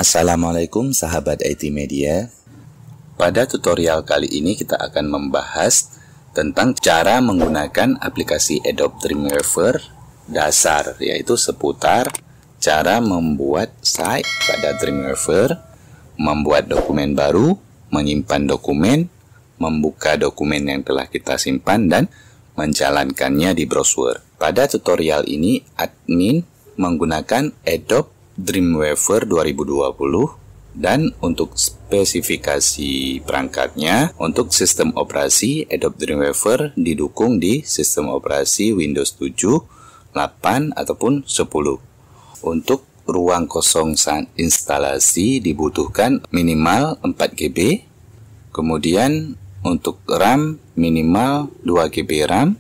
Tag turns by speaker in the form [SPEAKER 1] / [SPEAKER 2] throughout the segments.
[SPEAKER 1] Assalamualaikum sahabat IT Media. Pada tutorial kali ini kita akan membahas tentang cara menggunakan aplikasi Adobe Dreamweaver dasar, yaitu seputar cara membuat site pada Dreamweaver, membuat dokumen baru, menyimpan dokumen, membuka dokumen yang telah kita simpan, dan menjalankannya di browser. Pada tutorial ini, admin menggunakan Adobe Dreamweaver 2020 dan untuk spesifikasi perangkatnya, untuk sistem operasi Adobe Dreamweaver didukung di sistem operasi Windows 7, 8, ataupun 10. Untuk ruang kosong saat instalasi dibutuhkan minimal 4 GB, kemudian untuk RAM minimal 2 GB RAM,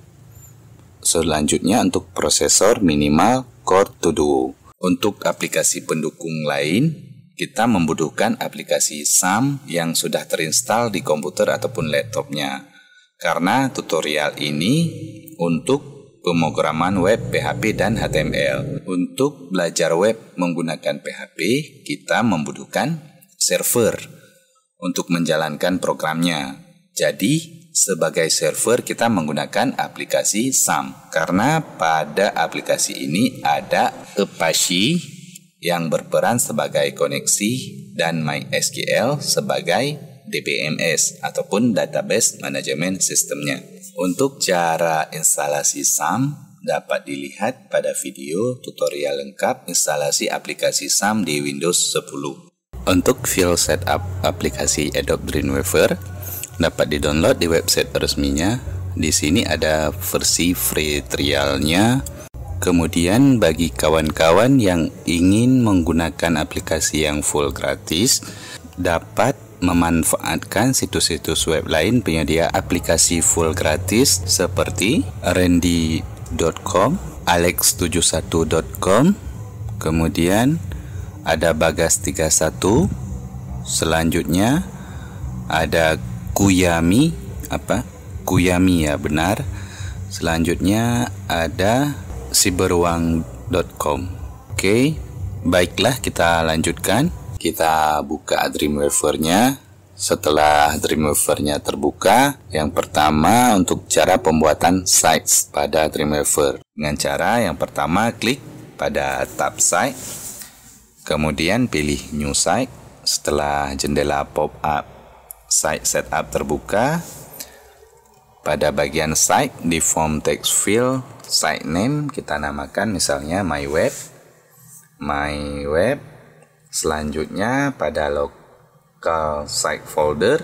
[SPEAKER 1] selanjutnya untuk prosesor minimal Core 2 Duo. Untuk aplikasi pendukung lain, kita membutuhkan aplikasi SAM yang sudah terinstall di komputer ataupun laptopnya. Karena tutorial ini untuk pemrograman web PHP dan HTML. Untuk belajar web menggunakan PHP, kita membutuhkan server untuk menjalankan programnya. Jadi, sebagai server kita menggunakan aplikasi SAM. Karena pada aplikasi ini ada Apache yang berperan sebagai koneksi dan MySQL sebagai DBMS ataupun Database Management Systemnya. Untuk cara instalasi SAM dapat dilihat pada video tutorial lengkap instalasi aplikasi SAM di Windows 10. Untuk file setup aplikasi Adobe Dreamweaver dapat di-download di website resminya. Di sini ada versi free trialnya. Kemudian bagi kawan-kawan yang ingin menggunakan aplikasi yang full gratis, dapat memanfaatkan situs-situs web lain penyedia aplikasi full gratis seperti randy.com, alex71.com, kemudian ada bagas31, selanjutnya ada Kuyami, Kuyami ya benar. Selanjutnya ada cyberwang.com. Oke, baiklah kita lanjutkan. Kita buka Dreamweaver-nya. Setelah Dreamweaver-nya terbuka, yang pertama untuk cara pembuatan sites pada Dreamweaver. Dengan cara yang pertama klik pada tab site, kemudian pilih new site. Setelah jendela pop-up site setup terbuka, pada bagian site di form text field site name kita namakan misalnya my web. Selanjutnya pada local site folder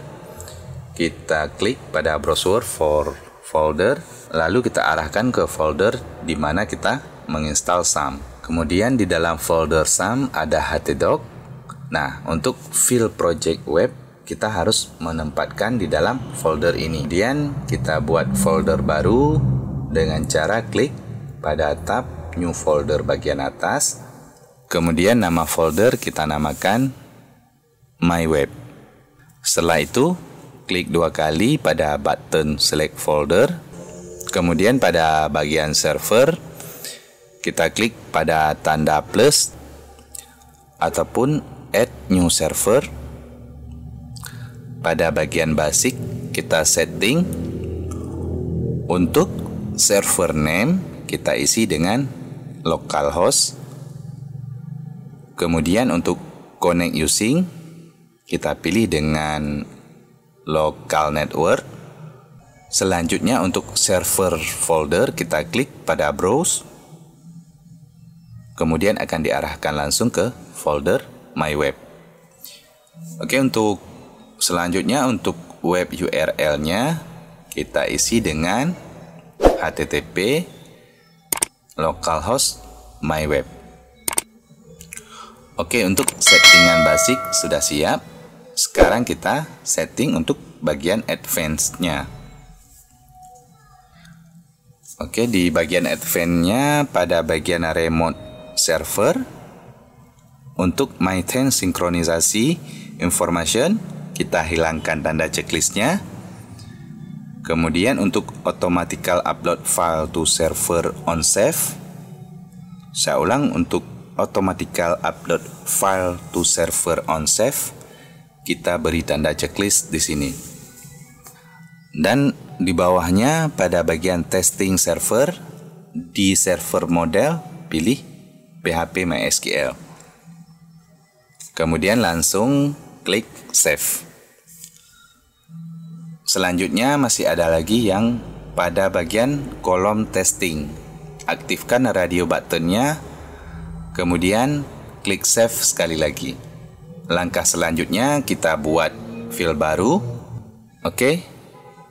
[SPEAKER 1] kita klik pada browser for folder, lalu kita arahkan ke folder di mana kita menginstal SAM. Kemudian di dalam folder SAM ada htdoc. Nah, untuk file project web kita harus menempatkan di dalam folder ini. Kemudian kita buat folder baru dengan cara klik pada tab new folder bagian atas. Kemudian nama folder kita namakan my web. Setelah itu klik 2 kali pada button select folder. Kemudian pada bagian server kita klik pada tanda plus ataupun add new server. Pada bagian basic kita setting untuk server name kita isi dengan localhost. Kemudian untuk connect using kita pilih dengan local network. Selanjutnya untuk server folder kita klik pada browse. Kemudian akan diarahkan langsung ke folder my web. Oke, untuk selanjutnya untuk web URL-nya kita isi dengan http localhost my web. Oke, untuk settingan basic sudah siap. Sekarang kita setting untuk bagian advance-nya. Oke, di bagian advance-nya pada bagian remote server untuk maintain sinkronisasi information kita hilangkan tanda checklistnya. Kemudian untuk automatical upload file to server on save, saya ulang, untuk automatical upload file to server on save, kita beri tanda checklist di sini. Dan di bawahnya pada bagian testing server, di server model pilih PHP MySQL. Kemudian langsung klik save. Selanjutnya masih ada lagi yang pada bagian kolom testing. Aktifkan radio buttonnya, kemudian klik save sekali lagi. Langkah selanjutnya kita buat file baru. Oke,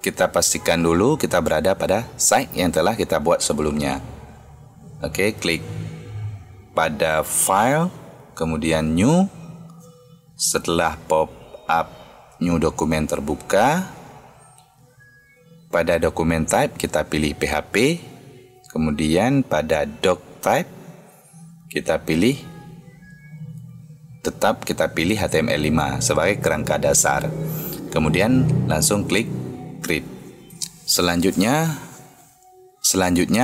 [SPEAKER 1] kita pastikan dulu kita berada pada site yang telah kita buat sebelumnya. Oke, klik pada file, kemudian new. Setelah pop up new dokumen terbuka, pada dokumen type kita pilih PHP, kemudian pada doc type kita pilih HTML5 sebagai kerangka dasar. Kemudian langsung klik create. Selanjutnya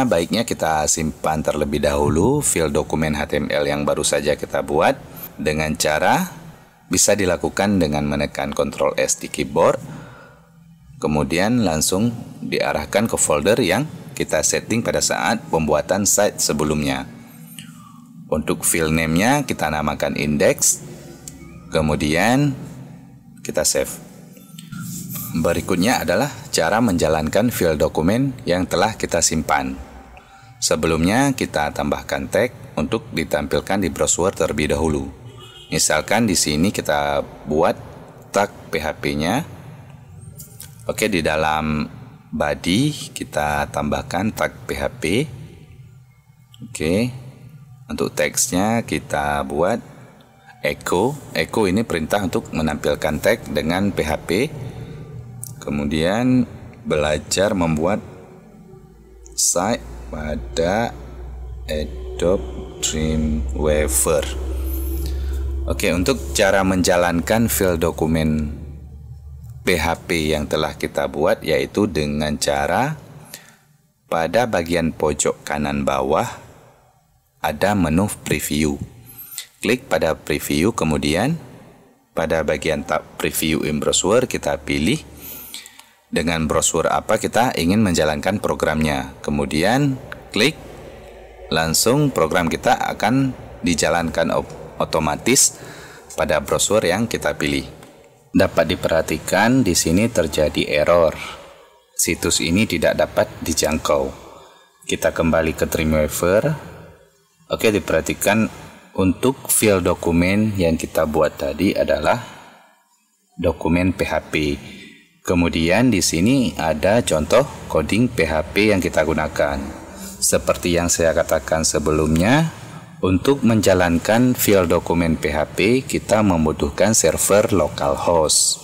[SPEAKER 1] baiknya kita simpan terlebih dahulu file dokumen HTML yang baru saja kita buat dengan cara bisa dilakukan dengan menekan Ctrl S di keyboard. Kemudian langsung diarahkan ke folder yang kita setting pada saat pembuatan site sebelumnya. Untuk file name-nya kita namakan index, kemudian kita save. Berikutnya adalah cara menjalankan file dokumen yang telah kita simpan. Sebelumnya kita tambahkan tag untuk ditampilkan di browser terlebih dahulu. Misalkan di sini kita buat tag PHP-nya. Oke, di dalam body kita tambahkan tag PHP. Oke. Untuk teksnya kita buat echo. Echo ini perintah untuk menampilkan tag dengan PHP. Kemudian belajar membuat site pada Adobe Dreamweaver. Oke, untuk cara menjalankan file dokumen PHP yang telah kita buat yaitu dengan cara pada bagian pojok kanan bawah ada menu preview. Klik pada preview, kemudian pada bagian tab preview in browser kita pilih dengan browser apa kita ingin menjalankan programnya. Kemudian klik, langsung program kita akan dijalankan otomatis pada browser yang kita pilih. Dapat diperhatikan di sini terjadi error. Situs ini tidak dapat dijangkau. Kita kembali ke Dreamweaver. Oke, diperhatikan untuk file dokumen yang kita buat tadi adalah dokumen PHP. Kemudian di sini ada contoh coding PHP yang kita gunakan. Seperti yang saya katakan sebelumnya, untuk menjalankan file dokumen PHP kita membutuhkan server localhost.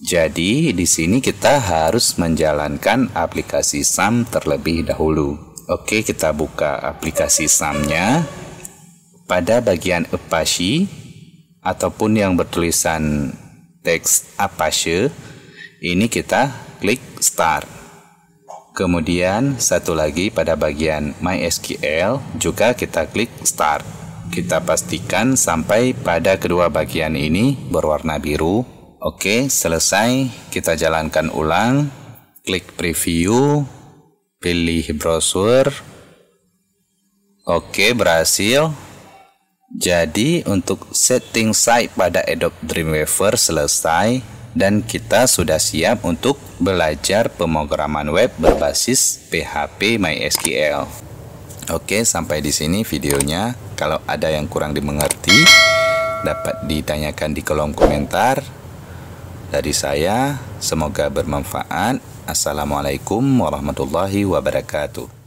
[SPEAKER 1] Jadi di sini kita harus menjalankan aplikasi SAM terlebih dahulu. Oke, kita buka aplikasi SAM-nya. Pada bagian Apache ataupun yang bertulisan teks Apache, ini kita klik Start. Kemudian satu lagi pada bagian MySQL juga kita klik Start. Kita pastikan sampai pada kedua bagian ini berwarna biru. Oke, selesai. Kita jalankan ulang. Klik preview. Pilih browser. Oke, berhasil. Jadi untuk setting site pada Adobe Dreamweaver selesai dan kita sudah siap untuk belajar pemrograman web berbasis PHP MySQL. Oke, sampai di sini videonya. Kalau ada yang kurang dimengerti dapat ditanyakan di kolom komentar. Dari saya, semoga bermanfaat. Assalamualaikum warahmatullahi wabarakatuh.